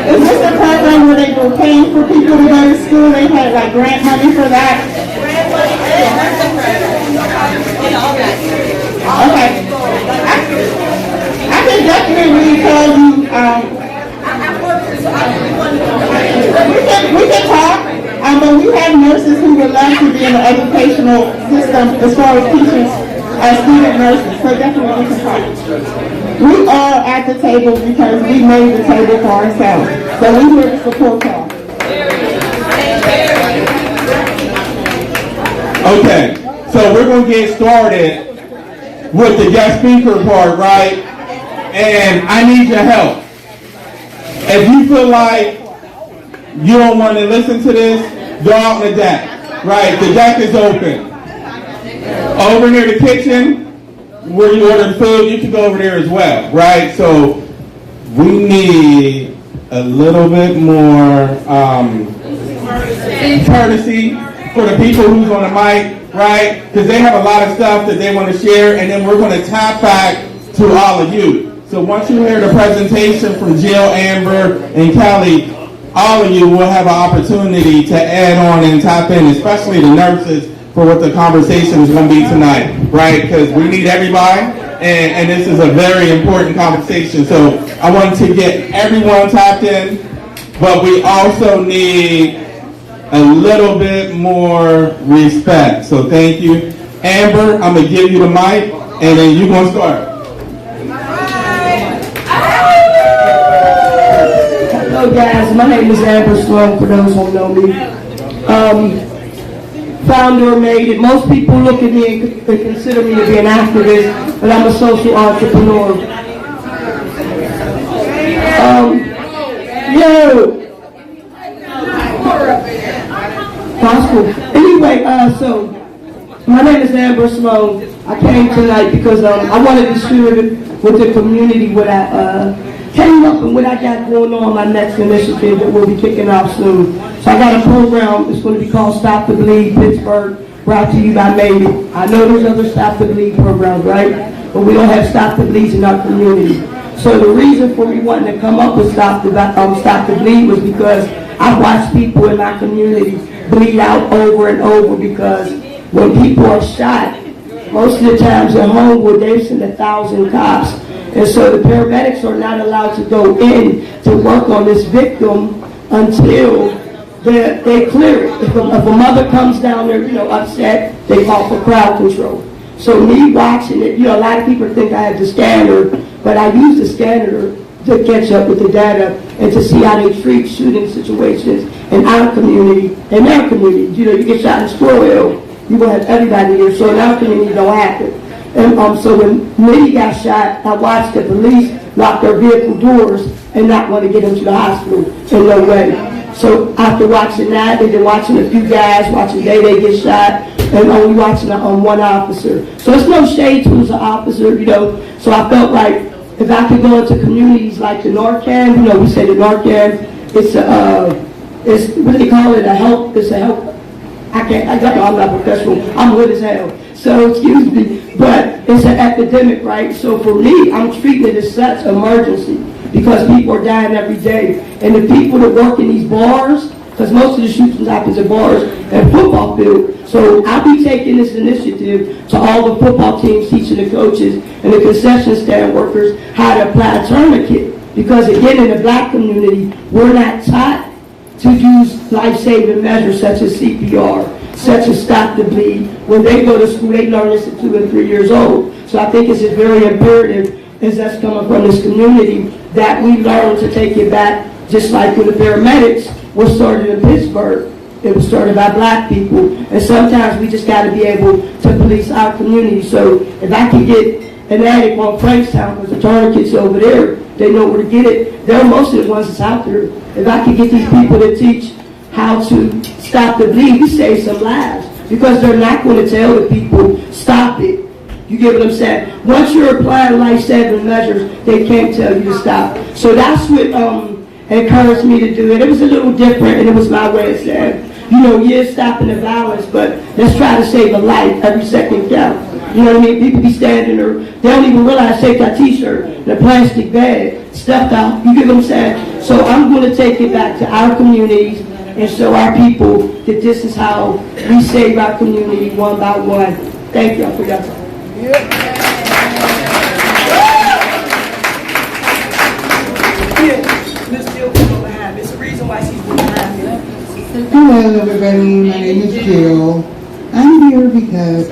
Is this a program where they were paying for people to go to school? They had like grant money for that? Okay. I can definitely tell you, we can talk, but we have nurses who would love to be in the educational system as far as teaching student nurses, so definitely we can talk. We are at the table because we made the table for ourselves, so we here to support y'all. Okay, so we're going to get started with the guest speaker part, right? And I need your help. If you feel like you don't want to listen to this, go out on the deck, right? The deck is open. Over near the kitchen, where you order the food, you can go over there as well, right? So we need a little bit more courtesy for the people who's on the mic, right? Because they have a lot of stuff that they want to share, and then we're going to tap back to all of you. So once you hear the presentation from Jill, Amber, and Kelly, all of you will have an opportunity to add on and tap in, especially the nurses, for what the conversation is going to be tonight, right? Because we need everybody, and this is a very important conversation. So I want to get everyone tapped in, but we also need a little bit more respect. So thank you. Amber, I'm going to give you the mic, and then you're going to start. Hello guys, my name is Amber Sloan, for those who know me. Founder made it. Most people look at me and consider me to be an activist, but I'm a social entrepreneur. Possible. Anyway, so my name is Amber Sloan. I came tonight because I wanted to share with the community what I came up and what I got going on, my next initiative that we'll be kicking off soon. So I got a program, it's going to be called Stop the Bleed Pittsburgh, brought to you by Maybe. I know there's other Stop the Bleed programs, right? But we don't have Stop the Bleeds in our community. So the reason for me wanting to come up with Stop the Bleed was because I watch people in my community bleed out over and over, because when people are shot, most of the times at Homewood, they've sent 1,000 cops. And so the paramedics are not allowed to go in to work on this victim until they clear it. If a mother comes down there, upset, they call for crowd control. So me watching it, a lot of people think I have the scanner, but I use the scanner to catch up with the data and to see how they treat shooting situations in our community, in their community. You get shot in Squirrel Hill, you're going to have everybody here. So in our community, it don't happen. And so when Minnie got shot, I watched the police lock their vehicle doors and not want to get him to the hospital in no way. So after watching that, they've been watching a few guys, watching Day get shot, and only watching one officer. So it's no shade towards the officer, So I felt like if I could go into communities like the Narcan, we say the Narcan, it's what do they call it? It's a help. I'm not professional. I'm good as hell. So excuse me, but it's an epidemic, right? So for me, I'm treating it as such emergency, because people are dying every day. And the people that work in these bars, because most of the shootings happens at bars and football field. So I'll be taking this initiative to all the football teams, teaching the coaches and the concession stand workers how to apply a tourniquet. Because again, in the black community, we're not taught to use life-saving measures such as CPR, such as stop the bleed. When they go to school, they learn this at 2 and 3 years old. So I think it's very imperative, as that's coming from this community, that we learn to take it back, just like when the paramedics were started in Pittsburgh. It was started by black people. And sometimes we just got to be able to police our community. So if I can get an addict on Frankstown, because the tourniquets over there, they know where to get it. They're most of the ones that's out there. If I can get these people to teach how to stop the bleed, we save some lives. Because they're not going to tell the people, stop it. You get what I'm saying? Once you're applying life-saving measures, they can't tell you to stop. So that's what encouraged me to do it. It was a little different, and it was my way of saying, stopping the violence, but let's try to save a life. Every second counts. You know what I mean? People be standing there, they don't even realize take that t-shirt in a plastic bag, stuffed out. You get what I'm saying? So I'm going to take it back to our communities and show our people that this is how we save our community one by one. Thank you. I forgot something. It's the reason why she's behind me. Hello everybody, my name is Jill. I'm here because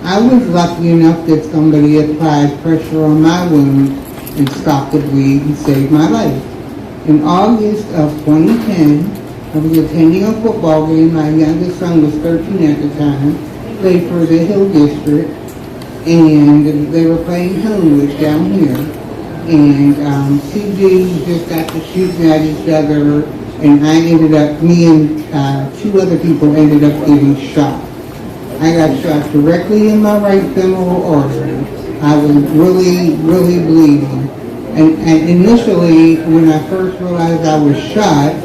I was lucky enough that somebody applied pressure on my wound and stopped the bleed and saved my life. In August of 2010, I was attending a football game. My youngest son was 13 at the time, played for the Hill District, and they were playing Homewood down here. And two dudes just got to shooting at each other, and me and two other people ended up getting shot. I got shot directly in my right femoral artery. I was really, really bleeding. And initially, when I first realized I was shot,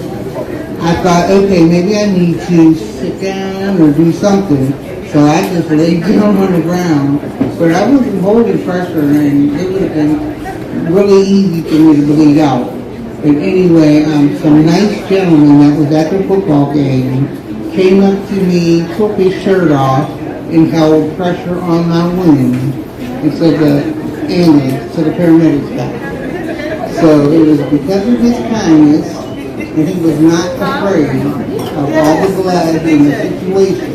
I thought, okay, maybe I need to sit down or do something. So I just laid down on the ground. But I wasn't holding pressure, and it would have been really easy for me to bleed out. But anyway, some nice gentleman that was at the football game came up to me, took his shirt off, and held pressure on my wound. And so the paramedics got. So it was because of his kindness, and he was not afraid of all the blood in the situation,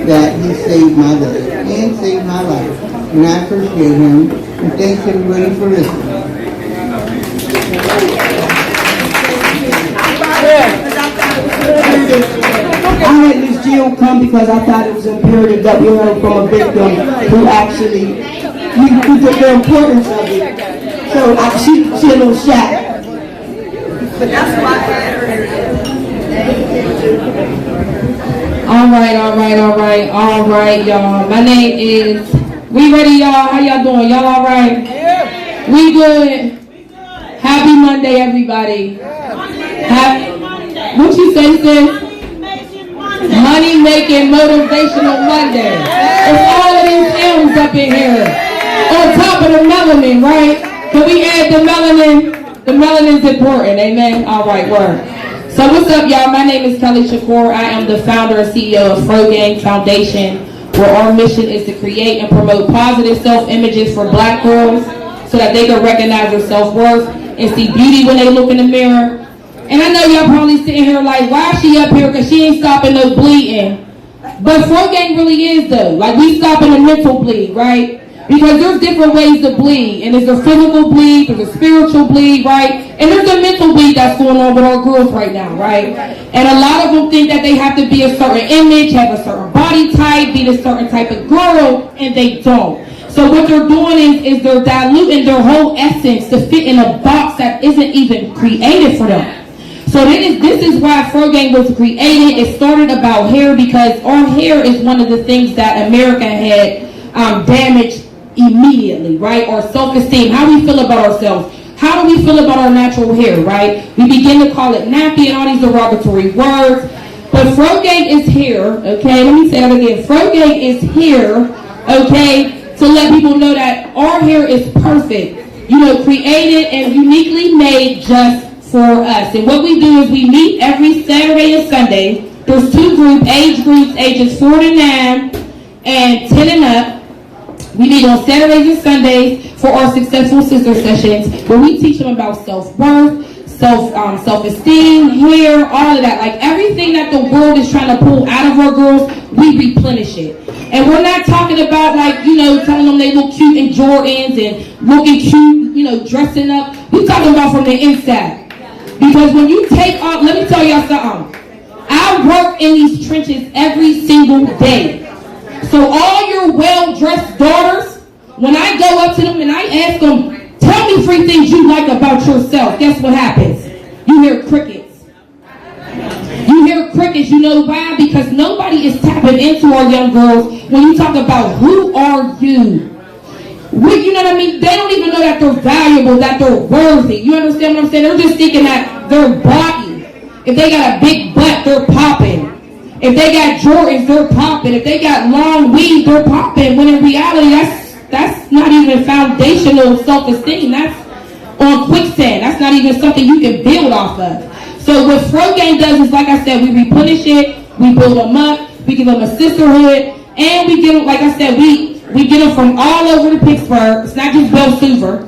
that he saved my life, and saved my life. And I appreciate him, and thanks everybody for listening. I had Ms. Jill come because I thought it was imperative that we learn from a victim who actually, the importance of it. So she a little shy. But that's why I had her. All right, y'all. My name is, we ready, y'all? How y'all doing? Y'all all right? Yeah. We good? Happy Monday, everybody. What you say, sis? Money making motivational Monday. It's all of these M's up in here. On top of the melanin, right? Can we add the melanin? The melanin's important, amen? All right, word. So what's up, y'all? My name is Kelly Shakur. I am the founder and CEO of Fro Gang Foundation, where our mission is to create and promote positive self-images for black girls so that they can recognize their self-worth and see beauty when they look in the mirror. And I know y'all probably sitting here like, why is she up here? Because she ain't stopping no bleeding. But Fro Gang really is, though. Like, we stopping the mental bleed, right? Because there's different ways to bleed. And there's a physical bleed, there's a spiritual bleed, right? And there's a mental bleed that's going on with our girls right now, right? And a lot of them think that they have to be a certain image, have a certain body type, be a certain type of girl, and they don't. So what they're doing is they're diluting their whole essence to fit in a box that isn't even created for them. So this is why Fro Gang was created. It started about hair because our hair is one of the things that America had damaged immediately, right? Our self-esteem, how we feel about ourselves. How do we feel about our natural hair, right? We begin to call it nappy and all these derogatory words. But Fro Gang is here, okay? Let me say that again. Fro Gang is here, okay, to let people know that our hair is perfect. You know, created and uniquely made just for us. And what we do is we meet every Saturday and Sunday. There's two age groups, ages 4 to 9 and 10 and up. We meet on Saturdays and Sundays for our Successful Sister sessions, where we teach them about self-worth, self-esteem, hair, all of that. Like everything that the world is trying to pull out of our girls, we replenish it. And we're not talking about like, you know, telling them they look cute in Jordans and looking cute, you know, dressing up. We're talking about from the inside. Because when you take off, let me tell y'all something. I work in these trenches every single day. So all your well-dressed daughters, when I go up to them and I ask them, tell me 3 things you like about yourself, guess what happens? You hear crickets. You hear crickets, you know why? Because nobody is tapping into our young girls when you talk about who are you? You know what I mean? They don't even know that they're valuable, that they're worthy. You understand what I'm saying? They're just thinking that their body, if they got a big butt, they're popping. If they got Jordans, they're popping. If they got long weave, they're popping. When in reality, that's not even foundational self-esteem. That's on quicksand. That's not even something you can build off of. So what Fro Gang does is, like I said, we replenish it, we build them up, we give them a sisterhood, and we give them, like I said, we get them from all over the Pittsburgh. It's not just Belsuva,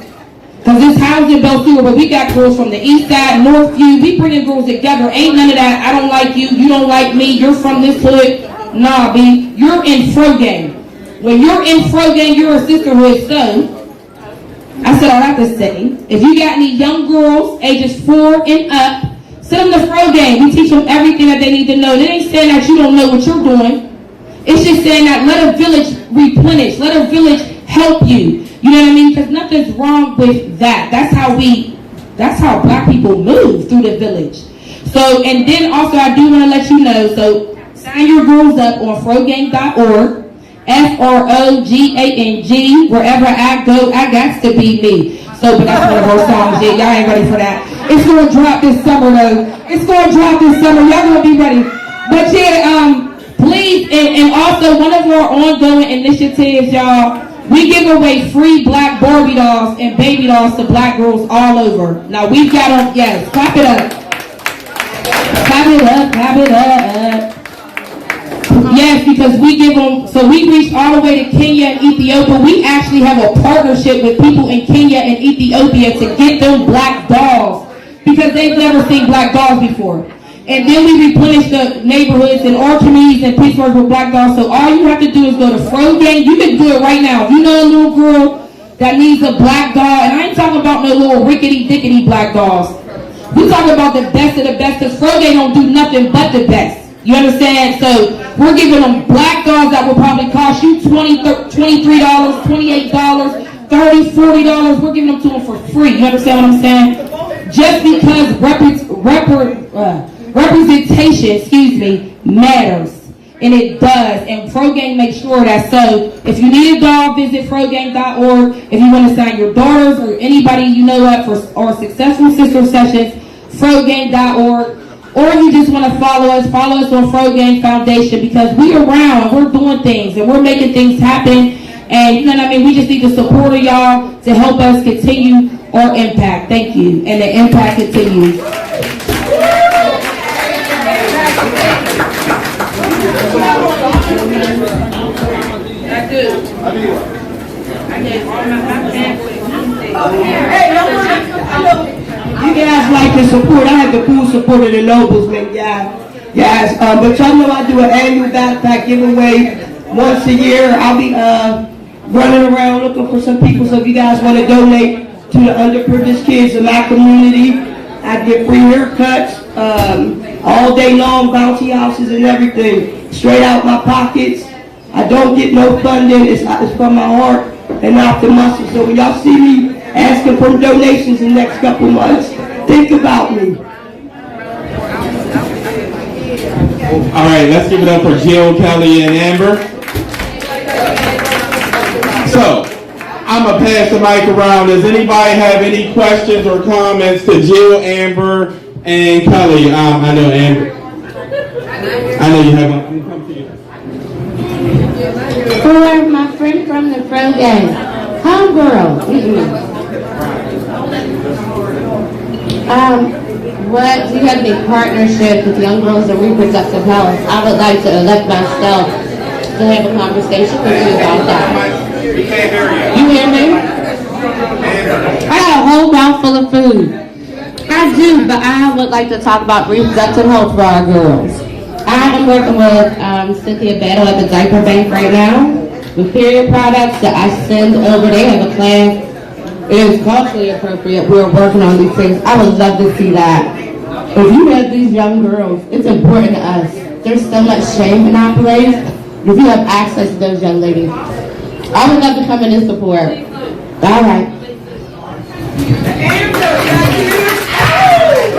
because it's housed in Belsuva, but we got girls from the east side, Northview. We bringing girls together. Ain't none of that, I don't like you, you don't like me, you're from this hood. Nah, B, you're in Fro Gang. When you're in Fro Gang, you're a sisterhood. So, I said all that to say, if you got any young girls, ages 4 and up, send them to Fro Gang. We teach them everything that they need to know. They ain't saying that you don't know what you're doing. It's just saying that let a village replenish. Let a village help you. You know what I mean? Because nothing's wrong with that. That's how black people move through the village. So, and then also I do want to let you know, so sign your girls up on frogang.org. FROGANG. Wherever I go, I got to be me. So, but that's one of our songs. Yeah, y'all ain't ready for that. It's going to drop this summer, though. It's going to drop this summer. Y'all going to be ready. But yeah, please, and also one of our ongoing initiatives, y'all, we give away free black Barbie dolls and baby dolls to black girls all over. Now, we've got them, yes, clap it up. Clap it up, clap it up. Yes, because we give them, so we reach all the way to Kenya and Ethiopia. We actually have a partnership with people in Kenya and Ethiopia to get them black dolls because they've never seen black dolls before. And then we replenish the neighborhoods and our communities in Pittsburgh with black dolls. So all you have to do is go to Fro Gang. You can do it right now. If you know a little girl that needs a black doll, and I ain't talking about no little rickety-dickety black dolls. We talking about the best of the best, because Fro Gang don't do nothing but the best. You understand? So we're giving them black dolls that will probably cost you $23, $28, $30, $40. We're giving them to them for free. You understand what I'm saying? Just because representation, matters. And it does. And Fro Gang makes sure that. So if you need a doll, visit frogang.org. If you want to sign your daughters or anybody you know up for our Successful Sister sessions, frogang.org. Or you just want to follow us on Fro Gang Foundation, because we around, we're doing things, and we're making things happen. And you know what I mean? We just need the support of y'all to help us continue our impact. Thank you. And the impact continues. You guys like the support. I have the full support of the Noblemen, guys. But y'all know I do an annual backpack giveaway once a year. I'll be running around looking for some people. So if you guys want to donate to the underprivileged kids in my community, I get free haircuts, all day long, bounty houses and everything, straight out my pockets. I don't get no funding. It's from my heart and not the muscle. So when y'all see me asking for donations in the next couple months, think about me. All right, let's give it up for Jill, Kelly, and Amber. So, I'm going to pass the mic around. Does anybody have any questions or comments to Jill, Amber, and Kelly? I know Amber. I know you have one. I'm going to come to you. For my friend from the Fro Gang, homegirl. What do you have any partnership with young girls in reproductive health? I would like to elect myself to have a conversation with you about that. You hear me? I got a whole mouthful of food. I do, but I would like to talk about reproductive health for our girls. I am working with Cynthia Battle at the diaper bank right now with period products that I send over. They have a class. It is culturally appropriate. We're working on these things. I would love to see that. If you have these young girls, it's important to us. There's so much shame in our place. If you have access to those young ladies, I would love to come in and support. All right.